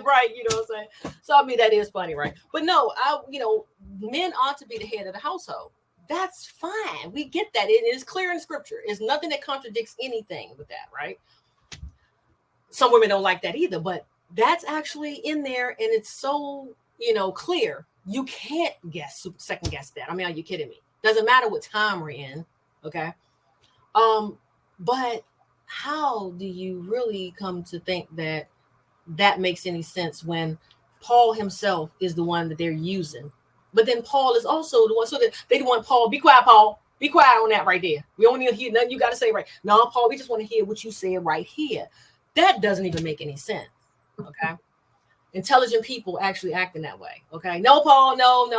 right? You know what I'm saying? So I mean, that is funny, right? But no, men ought to be the head of the household. That's fine. We get that. It is clear in scripture. It's nothing that contradicts anything with that, right? Some women don't like that either, but that's actually in there, and it's so clear. You can't second guess that. I mean, are you kidding me? Doesn't matter what time we're in, okay? But how do you really come to think that that makes any sense when Paul himself is the one that they're using? But then Paul is also the one, so that they want Paul, be quiet, Paul, be quiet on that right there. We don't need to hear nothing you got to say, right? No, Paul, we just want to hear what you said right here. That doesn't even make any sense, okay? Intelligent people actually acting that way, okay? No, Paul, no,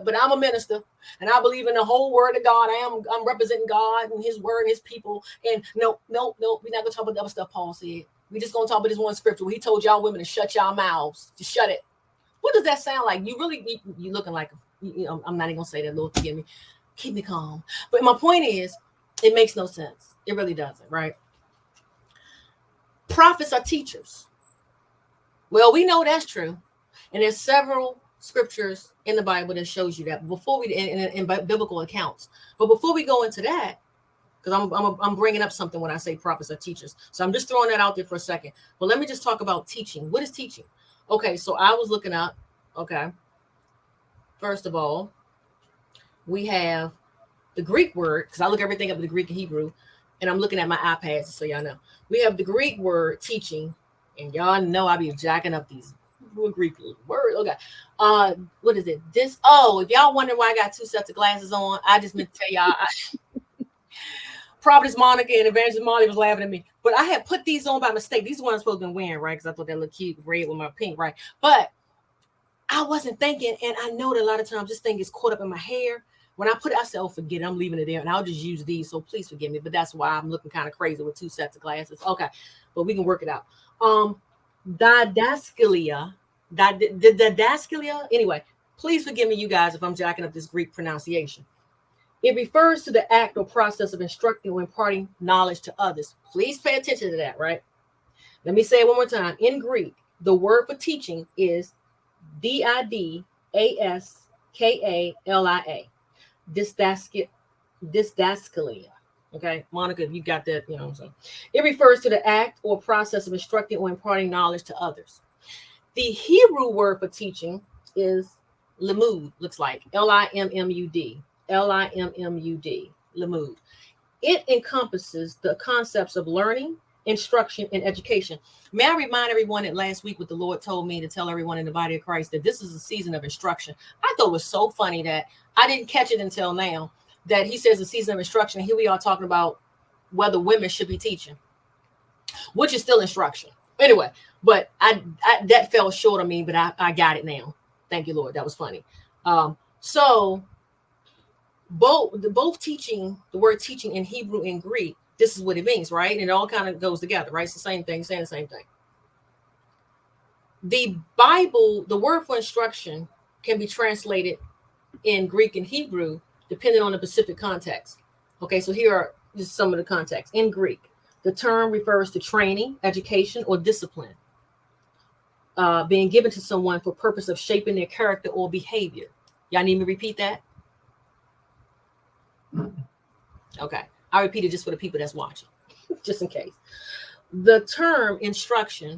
but I'm a minister, and I believe in the whole word of God. I'm representing God and His word and His people. And no, we're not gonna talk about the other stuff Paul said. We just gonna talk about this one scripture where he told y'all women to shut y'all mouths, to shut it. What does that sound like? You really you looking like I'm not even gonna say that. Lord forgive me. Keep me calm. But my point is, it makes no sense. It really doesn't, right? Prophets are teachers. Well, we know that's true, and there's several scriptures in the Bible that shows you that. Before we in biblical accounts, but before we go into that, because I'm bringing up something when I say prophets are teachers, so I'm just throwing that out there for a second. But let me just talk about teaching. What is teaching? Okay, so I was looking up. Okay, first of all, we have the Greek word, because I look everything up in the Greek and Hebrew, and I'm looking at my iPad so y'all know. We have the Greek word teaching. And y'all know I be jacking up these Greek words. Okay. What is it? If y'all wonder why I got two sets of glasses on, I just meant to tell y'all. Prophetess Monica and Evangelist Molly was laughing at me. But I had put these on by mistake. These ones I'm supposed to be wearing, right? Because I thought they looked cute, red with my pink, right? But I wasn't thinking, and I know that a lot of times this thing gets caught up in my hair. When I put it, I said, oh, forget it. I'm leaving it there, and I'll just use these. So please forgive me. But that's why I'm looking kind of crazy with two sets of glasses. Okay. But we can work it out. Didascalia. Anyway, please forgive me, you guys, if I'm jacking up this Greek pronunciation. It refers to the act or process of instructing or imparting knowledge to others. Please pay attention to that, right? Let me say it one more time. In Greek, the word for teaching is Didaskalia. Didascalia. Okay, Monica, if you got that, you know what I'm saying. It refers to the act or process of instructing or imparting knowledge to others. The Hebrew word for teaching is limud, looks like Limmud. Limud. It encompasses the concepts of learning, instruction, and education. May I remind everyone that last week what the Lord told me to tell everyone in the body of Christ that this is a season of instruction. I thought it was so funny that I didn't catch it until now, that he says a season of instruction. Here we are talking about whether women should be teaching, which is still instruction. Anyway, but I that fell short of me, but I got it now. Thank you, Lord. That was funny. So both teaching, the word teaching in Hebrew and Greek, this is what it means, right? And it all kind of goes together, right? It's the same thing, saying the same thing. The Bible, the word for instruction can be translated in Greek and Hebrew depending on the specific context. Okay, so here are just some of the context. In Greek, the term refers to training, education, or discipline being given to someone for purpose of shaping their character or behavior. Y'all need me to repeat that? Okay, I repeat it just for the people that's watching, just in case. The term instruction